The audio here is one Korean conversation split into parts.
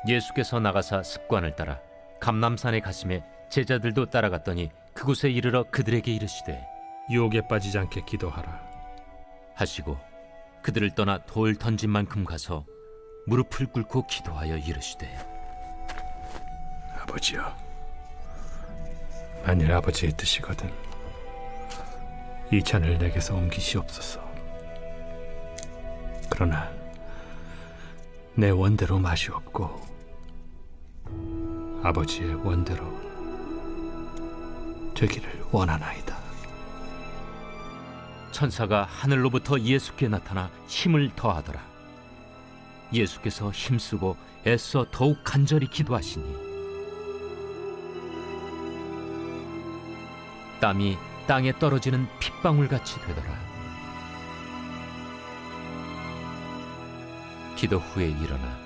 예수께서 나가사 습관을 따라 감람산에 가심에 제자들도 따라갔더니 그곳에 이르러 그들에게 이르시되 유혹에 빠지지 않게 기도하라. 하시고 그들을 떠나 돌 던진 만큼 가서 무릎을 꿇고 기도하여 이르시되 아버지여, 만일 아버지의 뜻이거든 이 잔을 내게서 옮기시옵소서. 그러나 내 원대로 마시옵고 아버지의 원대로 되기를 원하나이다. 천사가 하늘로부터 예수께 나타나 힘을 더하더라. 예수께서 힘쓰고 애써 더욱 간절히 기도하시니 땀이 땅에 떨어지는 핏방울같이 되더라. 기도 후에 일어나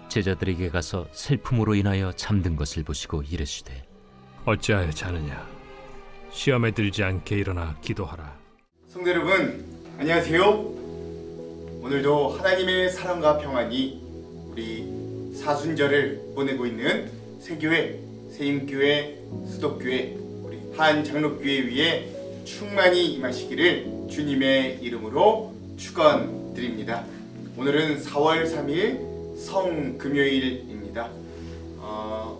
제자들에게 가서 슬픔으로 인하여 잠든 것을 보시고 이르시되 어찌하여 자느냐? 시험에 들지 않게 일어나 기도하라. 성도 여러분, 안녕하세요. 오늘도 하나님의 사랑과 평안이 우리 사순절을 보내고 있는 새교회, 새임교회, 수도교회, 우리 한장로교회 위에 충만히 임하시기를 주님의 이름으로 축원드립니다. 오늘은 4월 3일 성금요일입니다.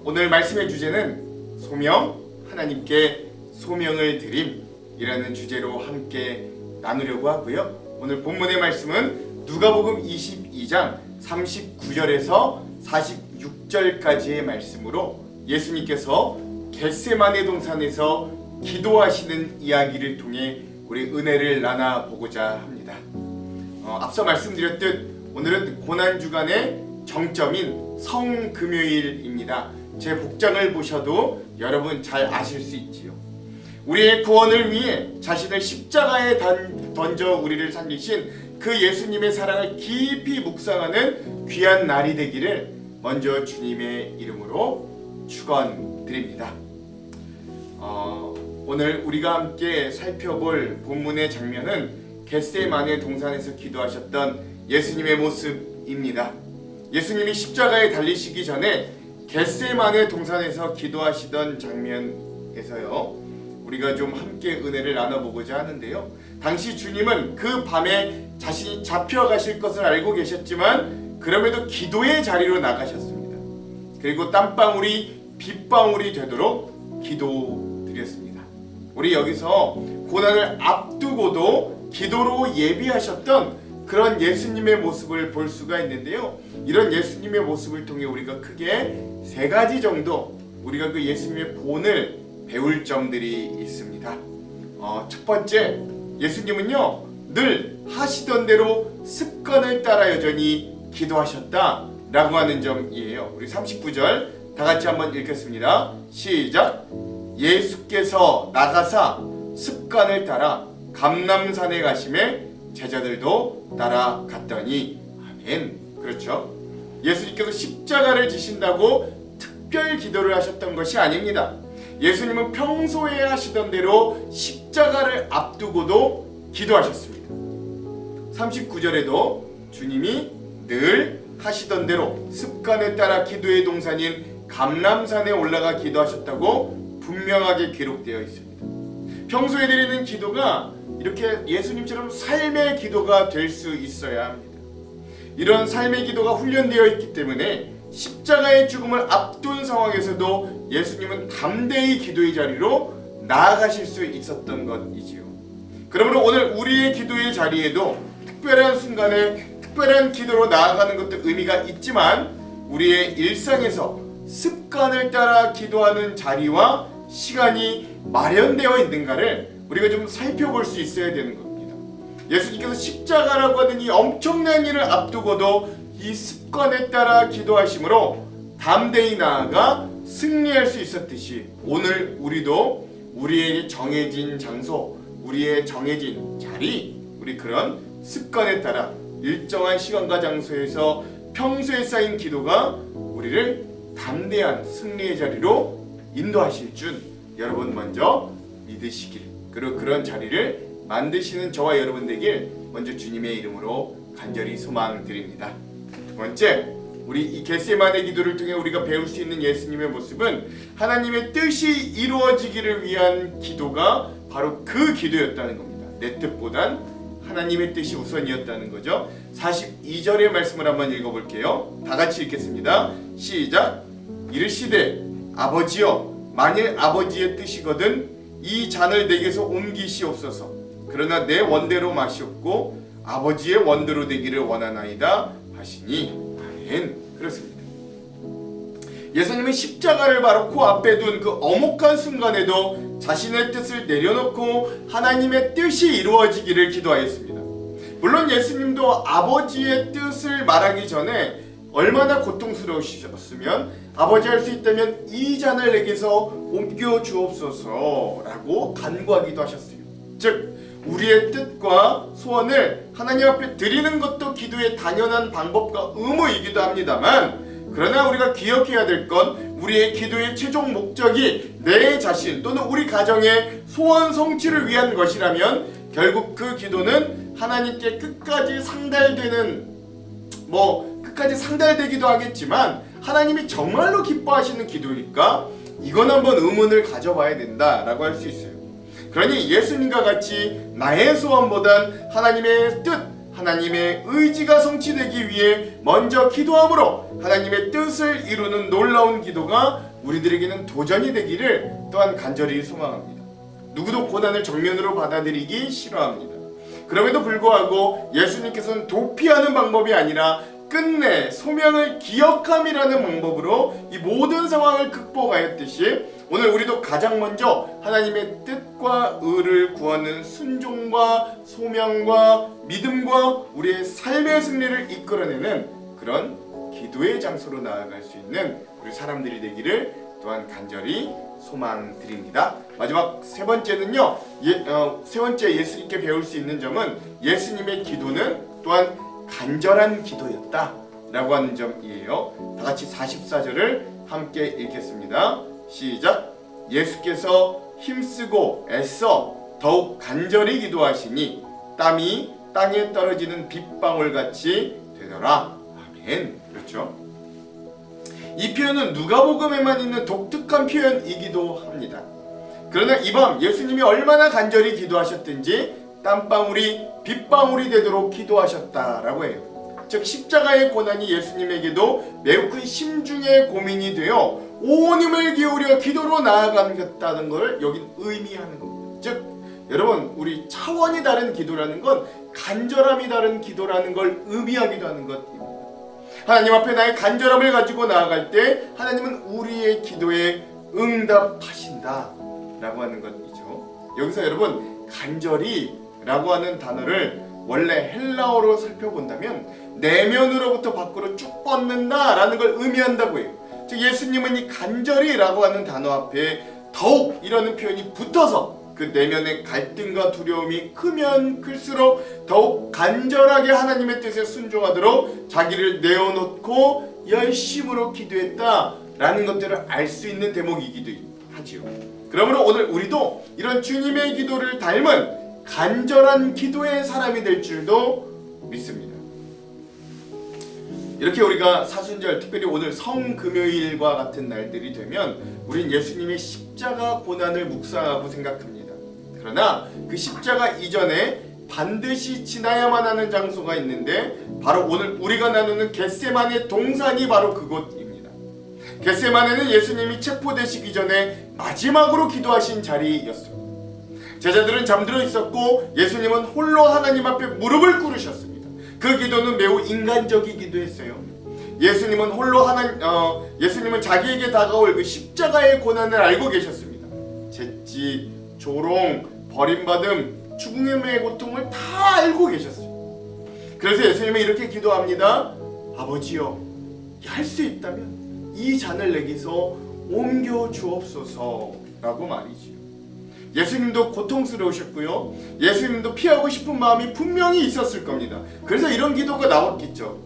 오늘 말씀의 주제는 소명, 하나님께 소명을 드림이라는 주제로 함께 나누려고 하고요. 오늘 본문의 말씀은 누가복음 22장 39절에서 46절까지의 말씀으로 예수님께서 겟세마네 동산에서 기도하시는 이야기를 통해 우리 은혜를 나눠보고자 합니다. 앞서 말씀드렸듯 오늘은 고난주간의 정점인 성금요일입니다. 제 복장을 보셔도 여러분 잘 아실 수 있지요. 우리의 구원을 위해 자신을 십자가에 던져 우리를 살리신 그 예수님의 사랑을 깊이 묵상하는 귀한 날이 되기를 먼저 주님의 이름으로 축원드립니다. 오늘 우리가 함께 살펴볼 본문의 장면은 겟세마네 동산에서 기도하셨던 예수님의 모습입니다. 예수님이 십자가에 달리시기 전에 겟세마네 동산에서 기도하시던 장면에서요, 우리가 좀 함께 은혜를 나눠보고자 하는데요. 당시 주님은 그 밤에 자신이 잡혀가실 것을 알고 계셨지만 그럼에도 기도의 자리로 나가셨습니다. 그리고 땀방울이 빗방울이 되도록 기도드렸습니다. 우리 여기서 고난을 앞두고도 기도로 예비하셨던 그런 예수님의 모습을 볼 수가 있는데요. 이런 예수님의 모습을 통해 우리가 크게 세 가지 정도 우리가 그 예수님의 본을 배울 점들이 있습니다. 첫 번째, 예수님은요 늘 하시던 대로 습관을 따라 여전히 기도하셨다라고 하는 점이에요. 우리 39절 다 같이 한번 읽겠습니다. 시작. 예수께서 나가사 습관을 따라 감람산에 가심에 제자들도 따라갔더니 아멘. 그렇죠. 예수님께서 십자가를 지신다고 특별 기도를 하셨던 것이 아닙니다. 예수님은 평소에 하시던 대로 십자가를 앞두고도 기도하셨습니다. 39절에도 주님이 늘 하시던 대로 습관에 따라 기도의 동산인 감람산에 올라가 기도하셨다고 분명하게 기록되어 있습니다. 평소에 드리는 기도가 이렇게 예수님처럼 삶의 기도가 될 수 있어야 합니다. 이런 삶의 기도가 훈련되어 있기 때문에 십자가의 죽음을 앞둔 상황에서도 예수님은 담대히 기도의 자리로 나아가실 수 있었던 것이지요. 그러므로 오늘 우리의 기도의 자리에도 특별한 순간에 특별한 기도로 나아가는 것도 의미가 있지만 우리의 일상에서 습관을 따라 기도하는 자리와 시간이 마련되어 있는가를 우리가 좀 살펴볼 수 있어야 되는 겁니다. 예수님께서 십자가라고 하는 이 엄청난 일을 앞두고도 이 습관에 따라 기도하심으로 담대히 나아가 승리할 수 있었듯이 오늘 우리도 우리에게 정해진 장소, 우리의 정해진 자리, 우리 그런 습관에 따라 일정한 시간과 장소에서 평소에 쌓인 기도가 우리를 담대한 승리의 자리로 인도하실 줄 여러분 먼저 믿으시길, 그리고 그런 자리를 만드시는 저와 여러분 되길 먼저 주님의 이름으로 간절히 소망드립니다. 두 번째, 우리 이 겟세마네 기도를 통해 우리가 배울 수 있는 예수님의 모습은 하나님의 뜻이 이루어지기를 위한 기도가 바로 그 기도였다는 겁니다. 내 뜻보단 하나님의 뜻이 우선이었다는 거죠. 42절의 말씀을 한번 읽어볼게요. 다 같이 읽겠습니다. 시작. 이르시되 아버지여, 만일 아버지의 뜻이거든 이 잔을 내게서 옮기시옵소서. 그러나 내 원대로 마시옵고 아버지의 원대로 되기를 원하나이다 하시니. 아멘. 그렇습니다. 예수님은 십자가를 바로 코앞에 둔 그 엄혹한 순간에도 자신의 뜻을 내려놓고 하나님의 뜻이 이루어지기를 기도하였습니다. 물론 예수님도 아버지의 뜻을 말하기 전에 얼마나 고통스러우셨으면 아버지 할 수 있다면 이 잔을 내게서 옮겨 주옵소서라고 간구하기도 하셨어요. 즉 우리의 뜻과 소원을 하나님 앞에 드리는 것도 기도의 당연한 방법과 의무이기도 합니다만, 그러나 우리가 기억해야 될 건 우리의 기도의 최종 목적이 내 자신 또는 우리 가정의 소원 성취를 위한 것이라면 결국 그 기도는 하나님께 끝까지 상달되기도 하겠지만 하나님이 정말로 기뻐하시는 기도니까 이건 한번 의문을 가져봐야 된다라고 할 수 있어요. 그러니 예수님과 같이 나의 소원보단 하나님의 뜻, 하나님의 의지가 성취되기 위해 먼저 기도함으로 하나님의 뜻을 이루는 놀라운 기도가 우리들에게는 도전이 되기를 또한 간절히 소망합니다. 누구도 고난을 정면으로 받아들이기 싫어합니다. 그럼에도 불구하고 예수님께서는 도피하는 방법이 아니라 끝내 소명을 기억함이라는 방법으로 이 모든 상황을 극복하였듯이 오늘 우리도 가장 먼저 하나님의 뜻과 의를 구하는 순종과 소명과 믿음과 우리의 삶의 승리를 이끌어내는 그런 기도의 장소로 나아갈 수 있는 우리 사람들이 되기를 또한 간절히 소망드립니다. 마지막 세 번째는요, 세 번째 예수님께 배울 수 있는 점은 예수님의 기도는 또한 간절한 기도였다 라고 하는 점이에요. 다 같이 44절을 함께 읽겠습니다. 시작. 예수께서 힘쓰고 애써 더욱 간절히 기도하시니 땀이 땅에 떨어지는 빗방울같이 되더라. 아멘. 그렇죠? 이 표현은 누가복음에만 있는 독특한 표현이기도 합니다. 그러나 이 밤 예수님이 얼마나 간절히 기도하셨든지 땀방울이 빗방울이 되도록 기도하셨다라고 해요. 즉 십자가의 고난이 예수님에게도 매우 큰 심중의 고민이 되어 온 힘을 기울여 기도로 나아가겠다는 것을 여긴 의미하는 겁니다. 즉 여러분, 우리 차원이 다른 기도라는 건 간절함이 다른 기도라는 걸 의미하기도 하는 것입니다. 하나님 앞에 나의 간절함을 가지고 나아갈 때 하나님은 우리의 기도에 응답하신다 라고 하는 것이죠. 여기서 여러분, 간절히 라고 하는 단어를 원래 헬라어로 살펴본다면 내면으로부터 밖으로 쭉 뻗는다 라는 걸 의미한다고 해요. 즉 예수님은 이 간절히 라고 하는 단어 앞에 더욱 이라는 표현이 붙어서 그 내면의 갈등과 두려움이 크면 클수록 더욱 간절하게 하나님의 뜻에 순종하도록 자기를 내어놓고 열심으로 기도했다라는 것들을 알 수 있는 대목이기도 하지요. 그러므로 오늘 우리도 이런 주님의 기도를 닮은 간절한 기도의 사람이 될 줄도 믿습니다. 이렇게 우리가 사순절, 특별히 오늘 성금요일과 같은 날들이 되면 우린 예수님의 십자가 고난을 묵상하고 생각합니다. 그러나 그 십자가 이전에 반드시 지나야만 하는 장소가 있는데 바로 오늘 우리가 나누는 겟세마네 동산이 바로 그곳입니다. 겟세마네는 예수님이 체포되시기 전에 마지막으로 기도하신 자리였습니다. 제자들은 잠들어 있었고 예수님은 홀로 하나님 앞에 무릎을 꿇으셨습니다. 그 기도는 매우 인간적이기도 했어요. 예수님은 자기에게 다가올 그 십자가의 고난을 알고 계셨습니다. 채찍, 조롱, 버림받음, 죽음의 고통을 다 알고 계셨어요. 그래서 예수님은 이렇게 기도합니다. 아버지여, 할 수 있다면 이 잔을 내게서 옮겨 주옵소서라고 말이지요. 예수님도 고통스러우셨고요. 예수님도 피하고 싶은 마음이 분명히 있었을 겁니다. 그래서 이런 기도가 나왔겠죠.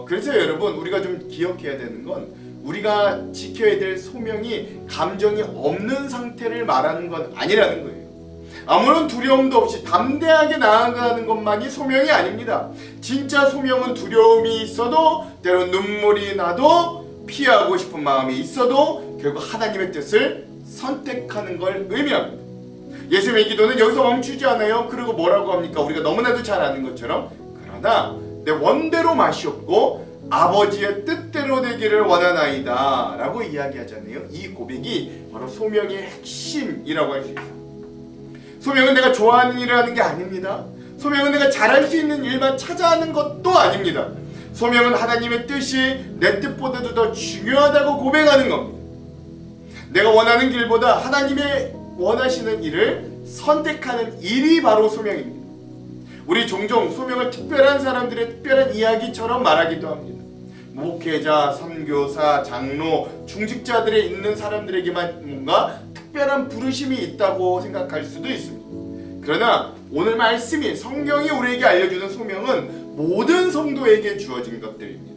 그래서 여러분, 우리가 좀 기억해야 되는 건 우리가 지켜야 될 소명이 감정이 없는 상태를 말하는 건 아니라는 거예요. 아무런 두려움도 없이 담대하게 나아가는 것만이 소명이 아닙니다. 진짜 소명은 두려움이 있어도 때론 눈물이 나도 피하고 싶은 마음이 있어도 결국 하나님의 뜻을 선택하는 걸 의미합니다. 예수님의 기도는 여기서 멈추지 않아요. 그리고 뭐라고 합니까? 우리가 너무나도 잘 아는 것처럼 그러나 내 원대로 마시옵고 아버지의 뜻대로 되기를 원하나이다 라고 이야기하잖아요. 이 고백이 바로 소명의 핵심이라고 할 수 있어요. 소명은 내가 좋아하는 일을 하는 게 아닙니다. 소명은 내가 잘할 수 있는 일만 찾아하는 것도 아닙니다. 소명은 하나님의 뜻이 내 뜻보다도 더 중요하다고 고백하는 겁니다. 내가 원하는 길보다 하나님의 원하시는 일을 선택하는 일이 바로 소명입니다. 우리 종종 소명을 특별한 사람들의 특별한 이야기처럼 말하기도 합니다. 목회자, 선교사, 장로, 중직자들에 있는 사람들에게만 뭔가 특별한 부르심이 있다고 생각할 수도 있습니다. 그러나 오늘 말씀이 성경이 우리에게 알려주는 소명은 모든 성도에게 주어진 것들입니다.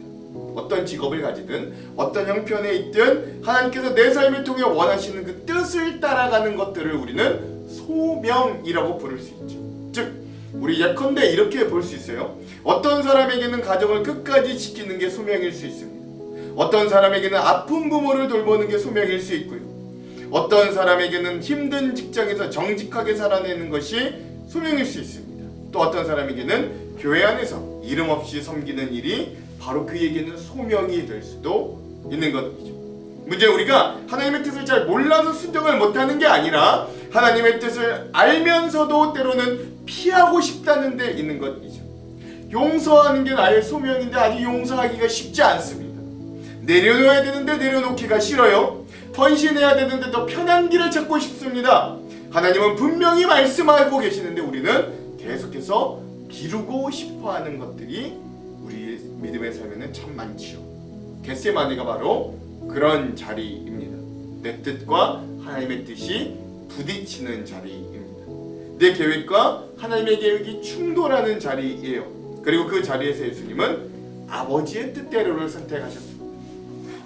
어떤 직업을 가지든 어떤 형편에 있든 하나님께서 내 삶을 통해 원하시는 그 뜻을 따라가는 것들을 우리는 소명이라고 부를 수 있죠. 즉 우리 예컨대 이렇게 볼 수 있어요. 어떤 사람에게는 가정을 끝까지 지키는 게 소명일 수 있습니다. 어떤 사람에게는 아픈 부모를 돌보는 게 소명일 수 있고요. 어떤 사람에게는 힘든 직장에서 정직하게 살아내는 것이 소명일 수 있습니다. 또 어떤 사람에게는 교회 안에서 이름 없이 섬기는 일이 바로 그에게는 소명이 될 수도 있는 것이죠. 문제는 우리가 하나님의 뜻을 잘 몰라서 순종을 못하는 게 아니라 하나님의 뜻을 알면서도 때로는 피하고 싶다는 데 있는 것이죠. 용서하는 게 나의 소명인데 아직 용서하기가 쉽지 않습니다. 내려놓아야 되는데 내려놓기가 싫어요. 헌신해야 되는데 더 편한 길을 찾고 싶습니다. 하나님은 분명히 말씀하고 계시는데 우리는 계속해서 미루고 싶어하는 것들이 우리의 믿음의 삶에는 참 많지요. 겟세마네가 바로 그런 자리입니다. 내 뜻과 하나님의 뜻이 부딪히는 자리입니다. 내 계획과 하나님의 계획이 충돌하는 자리예요. 그리고 그 자리에서 예수님은 아버지의 뜻대로를 선택하셨습니다.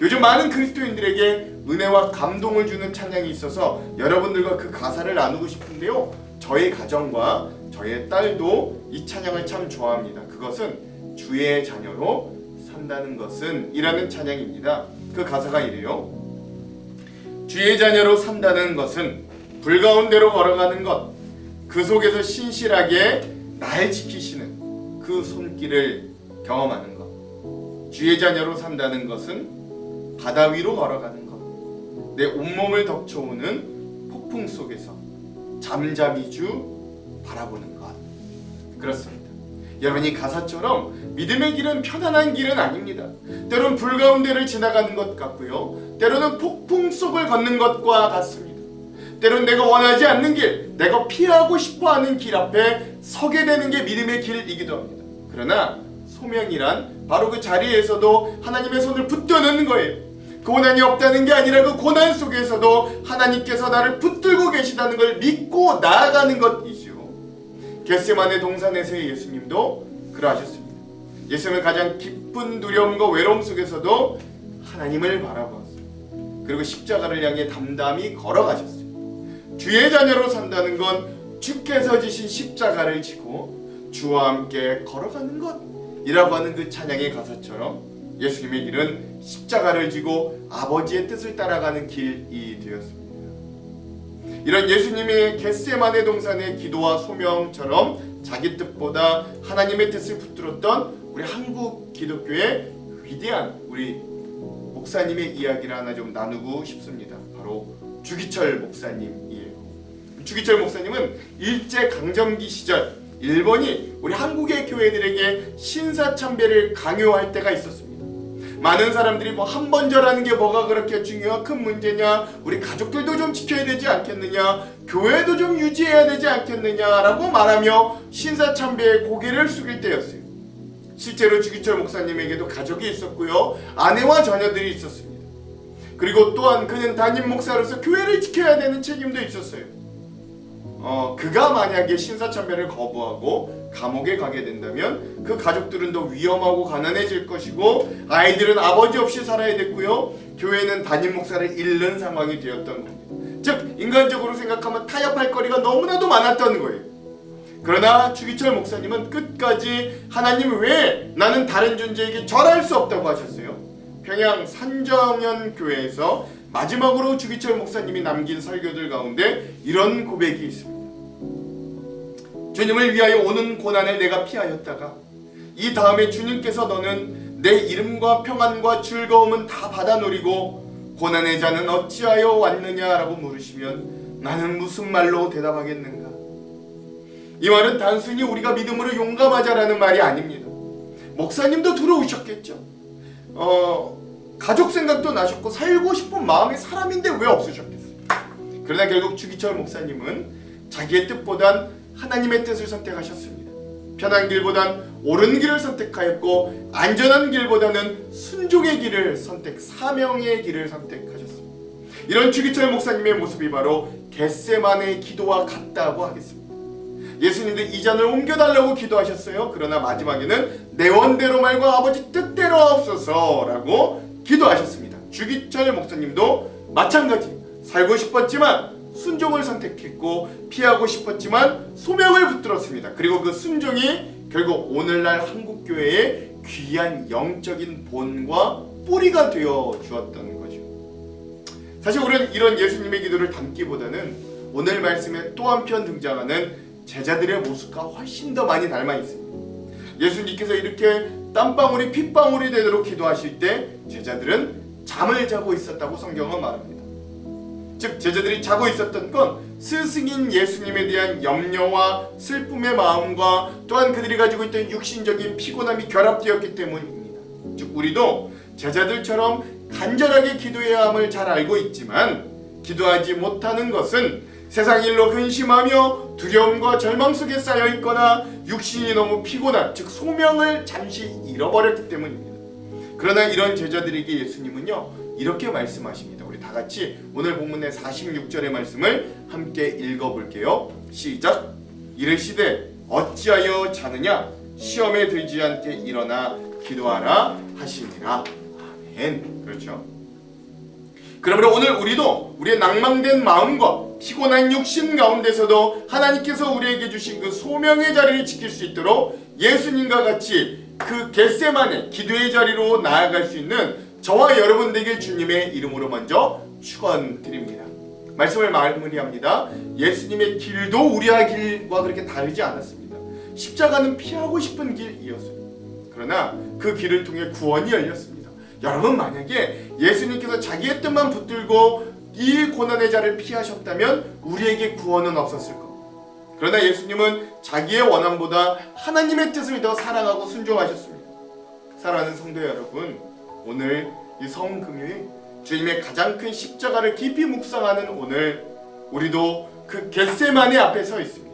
요즘 많은 그리스도인들에게 은혜와 감동을 주는 찬양이 있어서 여러분들과 그 가사를 나누고 싶은데요. 저의 가정과 저의 딸도 이 찬양을 참 좋아합니다. 그것은 주의 자녀로 산다는 것은 이라는 찬양입니다. 그 가사가 이래요. 주의 자녀로 산다는 것은 불 가운데로 걸어가는 것, 그 속에서 신실하게 날 지키시는 그 손길을 경험하는 것. 주의 자녀로 산다는 것은 바다 위로 걸어가는 것, 내 온몸을 덮쳐오는 폭풍 속에서 잠잠히 주 바라보는 것. 그렇습니다. 여러분, 이 가사처럼 믿음의 길은 편안한 길은 아닙니다. 때로는 불 가운데를 지나가는 것 같고요, 때로는 폭풍 속을 걷는 것과 같습니다. 때로는 내가 원하지 않는 길, 내가 피하고 싶어하는 길 앞에 서게 되는 게 믿음의 길이기도 합니다. 그러나 소명이란 바로 그 자리에서도 하나님의 손을 붙들는 거예요. 고난이 없다는 게 아니라 그 고난 속에서도 하나님께서 나를 붙들고 계시다는 걸 믿고 나아가는 것이죠. 겟세마네 동산에서의 예수님도 그러하셨습니다. 예수님은 가장 기쁜 두려움과 외로움 속에서도 하나님을 바라보았어요. 그리고 십자가를 향해 담담히 걸어가셨어요. 주의 자녀로 산다는 건 주께서 지신 십자가를 지고 주와 함께 걸어가는 것이라고 하는 그 찬양의 가사처럼 예수님의 길은 십자가를 지고 아버지의 뜻을 따라가는 길이 되었습니다. 이런 예수님의 겟세마네 동산의 기도와 소명처럼 자기 뜻보다 하나님의 뜻을 붙들었던 우리 한국 기독교의 위대한 우리 목사님의 이야기를 하나 좀 나누고 싶습니다. 바로 주기철 목사님이에요. 주기철 목사님은 일제강점기 시절 일본이 우리 한국의 교회들에게 신사참배를 강요할 때가 있었습니다. 많은 사람들이 뭐 한 번 절하는 게 뭐가 그렇게 중요한 큰 문제냐, 우리 가족들도 좀 지켜야 되지 않겠느냐, 교회도 좀 유지해야 되지 않겠느냐라고 말하며 신사참배에 고개를 숙일 때였어요. 실제로 주기철 목사님에게도 가족이 있었고요, 아내와 자녀들이 있었습니다. 그리고 또한 그는 담임 목사로서 교회를 지켜야 되는 책임도 있었어요. 그가 만약에 신사참배를 거부하고 감옥에 가게 된다면 그 가족들은 더 위험하고 가난해질 것이고 아이들은 아버지 없이 살아야 됐고요, 교회는 담임 목사를 잃는 상황이 되었던 겁니다. 즉 인간적으로 생각하면 타협할 거리가 너무나도 많았던 거예요. 그러나 주기철 목사님은 끝까지 하나님 왜 나는 다른 존재에게 절할 수 없다고 하셨어요. 평양 산정연 교회에서 마지막으로 주기철 목사님이 남긴 설교들 가운데 이런 고백이 있습니다. 주님을 위하여 오는 고난을 내가 피하였다가 이 다음에 주님께서 너는 내 이름과 평안과 즐거움은 다 받아 누리고 고난의 자는 어찌하여 왔느냐라고 물으시면 나는 무슨 말로 대답하겠는가? 이 말은 단순히 우리가 믿음으로 용감하자라는 말이 아닙니다. 목사님도 들어오셨겠죠. 가족 생각도 나셨고 살고 싶은 마음이 사람인데 왜 없으셨겠어요? 그러나 결국 주기철 목사님은 자기의 뜻보단 하나님의 뜻을 선택하셨습니다. 편한 길보단 옳은 길을 선택하였고 안전한 길보다는 순종의 길을 사명의 길을 선택하셨습니다. 이런 주기철 목사님의 모습이 바로 겟세마네의 기도와 같다고 하겠습니다. 예수님도 이 잔을 옮겨달라고 기도하셨어요. 그러나 마지막에는 내 원대로 말고 아버지 뜻대로 하옵소서라고 기도하셨습니다. 주기철 목사님도 마찬가지 살고 싶었지만 순종을 선택했고 피하고 싶었지만 소명을 붙들었습니다. 그리고 그 순종이 결국 오늘날 한국교회의 귀한 영적인 본과 뿌리가 되어 주었던 거죠. 사실 우리는 이런 예수님의 기도를 담기보다는 오늘 말씀에 또 한편 등장하는 제자들의 모습과 훨씬 더 많이 닮아 있습니다. 예수님께서 이렇게 땀방울이 핏방울이 되도록 기도하실 때 제자들은 잠을 자고 있었다고 성경은 말합니다. 즉 제자들이 자고 있었던 건 스승인 예수님에 대한 염려와 슬픔의 마음과 또한 그들이 가지고 있던 육신적인 피곤함이 결합되었기 때문입니다. 즉 우리도 제자들처럼 간절하게 기도해야 함을 잘 알고 있지만 기도하지 못하는 것은 세상 일로 근심하며 두려움과 절망 속에 쌓여 있거나 육신이 너무 피곤한 즉 소명을 잠시 잃어버렸기 때문입니다. 그러나 이런 제자들에게 예수님은요 이렇게 말씀하십니다. 우리 다 같이 오늘 본문의 46절의 말씀을 함께 읽어볼게요. 시작. 이르시되 어찌하여 자느냐 시험에 들지 않게 일어나 기도하라 하시니라. 아멘. 그렇죠. 그러므로 오늘 우리도 우리의 낭망된 마음과 피곤한 육신 가운데서도 하나님께서 우리에게 주신 그 소명의 자리를 지킬 수 있도록 예수님과 같이 그 겟세마네 기도의 자리로 나아갈 수 있는 저와 여러분 되길 주님의 이름으로 먼저 축원드립니다. 말씀을 마무리합니다. 예수님의 길도 우리의 길과 그렇게 다르지 않았습니다. 십자가는 피하고 싶은 길이었어요. 그러나 그 길을 통해 구원이 열렸습니다. 여러분 만약에 예수님께서 자기의 뜻만 붙들고 이 고난의 자를 피하셨다면 우리에게 구원은 없었을 겁니다. 그러나 예수님은 자기의 원함보다 하나님의 뜻을 더 사랑하고 순종하셨습니다. 사랑하는 성도 여러분, 오늘 이 성금요일 주님의 가장 큰 십자가를 깊이 묵상하는 오늘 우리도 그 겟세마네 앞에 서 있습니다.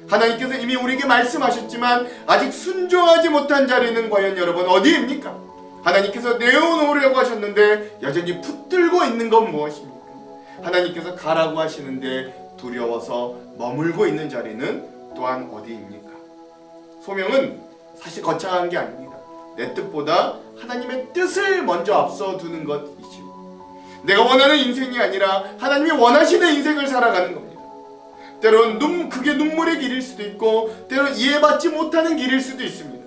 하나님께서 이미 우리에게 말씀하셨지만 아직 순종하지 못한 자리는 과연 여러분 어디입니까? 하나님께서 내어놓으려고 하셨는데 여전히 붙들고 있는 건 무엇입니까? 하나님께서 가라고 하시는데 두려워서 머물고 있는 자리는 또한 어디입니까? 소명은 사실 거창한 게 아닙니다. 내 뜻보다 하나님의 뜻을 먼저 앞서 두는 것이지요. 내가 원하는 인생이 아니라 하나님이 원하시는 인생을 살아가는 겁니다. 때로는 그게 눈물의 길일 수도 있고 때로는 이해받지 못하는 길일 수도 있습니다.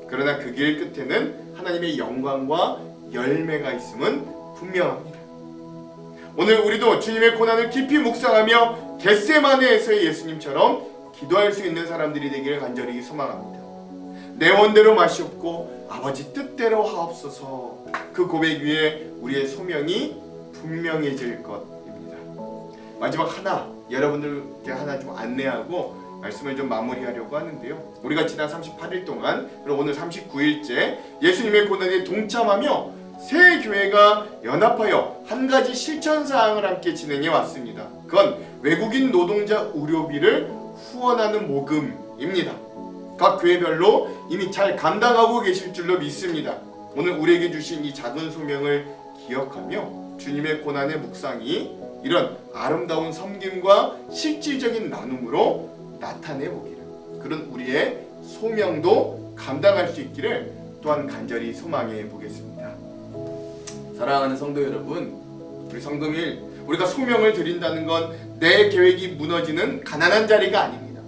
그러나 그 길 끝에는 하나님의 영광과 열매가 있음은 분명합니다. 오늘 우리도 주님의 고난을 깊이 묵상하며 겟세마네에서의 예수님처럼 기도할 수 있는 사람들이 되기를 간절히 소망합니다. 내 원대로 마시옵고 아버지 뜻대로 하옵소서. 그 고백 위에 우리의 소명이 분명해질 것입니다. 마지막 여러분들께 하나 좀 안내하고 말씀을 좀 마무리하려고 하는데요. 우리가 지난 38일 동안 그리고 오늘 39일째 예수님의 고난에 동참하며 새 교회가 연합하여 한 가지 실천사항을 함께 진행해 왔습니다. 그건 외국인 노동자 의료비를 후원하는 모금입니다. 각 교회별로 이미 잘 감당하고 계실 줄로 믿습니다. 오늘 우리에게 주신 이 작은 소명을 기억하며 주님의 고난의 묵상이 이런 아름다운 섬김과 실질적인 나눔으로 나타내 보기를, 그런 우리의 소명도 감당할 수 있기를 또한 간절히 소망해 보겠습니다. 사랑하는 성도 여러분, 우리 성금일 우리가 소명을 드린다는 건 내 계획이 무너지는 가난한 자리가 아닙니다.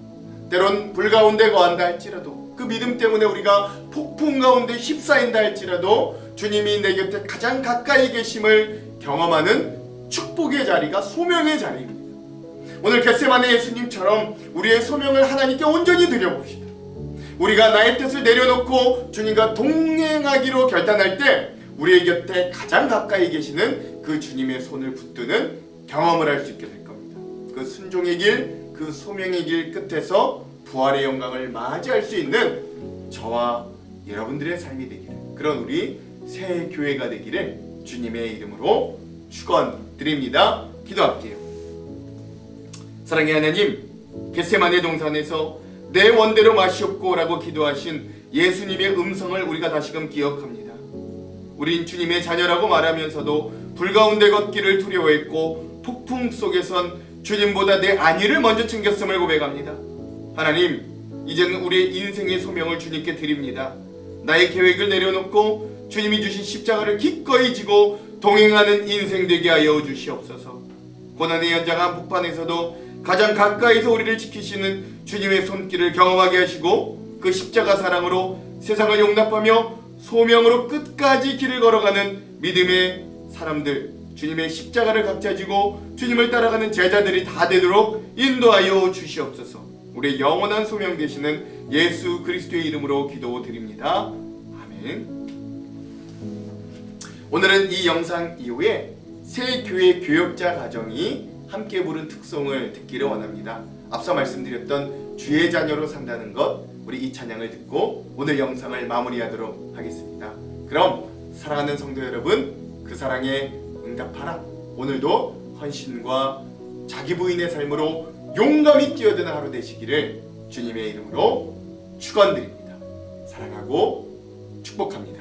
때론 불 가운데 거한다 할지라도, 그 믿음 때문에 우리가 폭풍 가운데 휩싸인다 할지라도 주님이 내 곁에 가장 가까이 계심을 경험하는 축복의 자리가 소명의 자리입니다. 오늘 겟세마네 예수님처럼 우리의 소명을 하나님께 온전히 드려봅시다. 우리가 나의 뜻을 내려놓고 주님과 동행하기로 결단할 때 우리의 곁에 가장 가까이 계시는 그 주님의 손을 붙드는 경험을 할 수 있게 될 겁니다. 그 순종의 길, 그 소명의 길 끝에서 부활의 영광을 맞이할 수 있는 저와 여러분들의 삶이 되기를, 그런 우리 새 교회가 되기를 주님의 이름으로 축원드립니다. 기도할게요. 사랑의 하나님, 겟세마네 동산에서 내 원대로 마시옵고 라고 기도하신 예수님의 음성을 우리가 다시금 기억합니다. 우린 주님의 자녀라고 말하면서도 불 가운데 걷기를 두려워했고 폭풍 속에선 주님보다 내 안위를 먼저 챙겼음을 고백합니다. 하나님, 이제는 우리의 인생의 소명을 주님께 드립니다. 나의 계획을 내려놓고 주님이 주신 십자가를 기꺼이 지고 동행하는 인생 되게 하여 주시옵소서. 고난의 연장 한복판에서도 가장 가까이서 우리를 지키시는 주님의 손길을 경험하게 하시고 그 십자가 사랑으로 세상을 용납하며 소명으로 끝까지 길을 걸어가는 믿음의 사람들, 주님의 십자가를 각자 지고 주님을 따라가는 제자들이 다 되도록 인도하여 주시옵소서. 우리의 영원한 소명 되시는 예수 그리스도의 이름으로 기도드립니다. 아멘. 오늘은 이 영상 이후에 새 교회 교역자 가정이 함께 부른 특송을 듣기를 원합니다. 앞서 말씀드렸던 주의 자녀로 산다는 것, 우리 이 찬양을 듣고 오늘 영상을 마무리하도록 하겠습니다. 그럼 사랑하는 성도 여러분, 그 사랑에 응답하라. 오늘도 헌신과 자기 부인의 삶으로 용감히 뛰어드는 하루 되시기를 주님의 이름으로 축원드립니다. 사랑하고 축복합니다.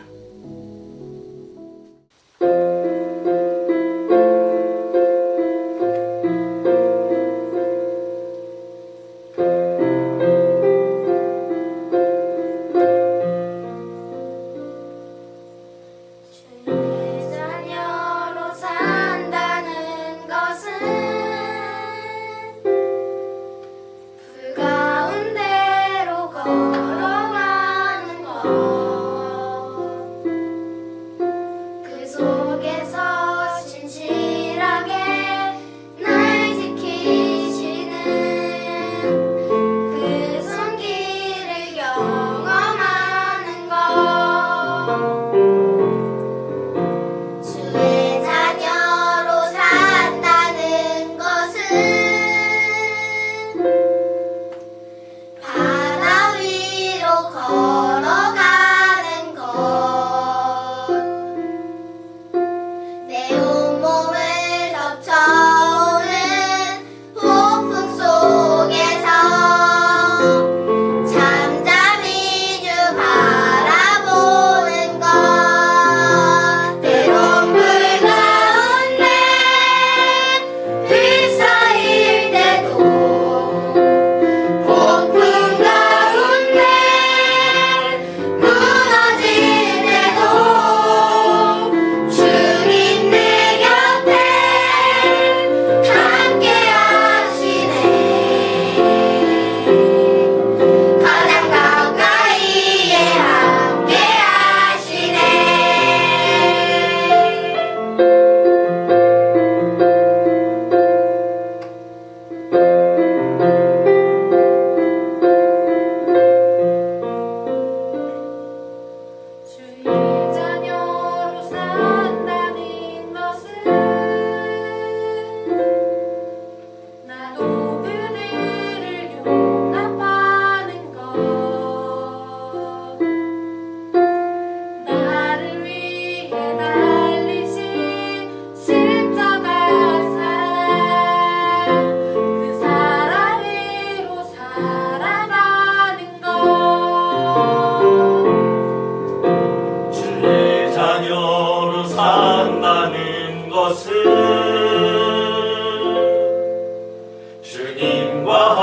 주님과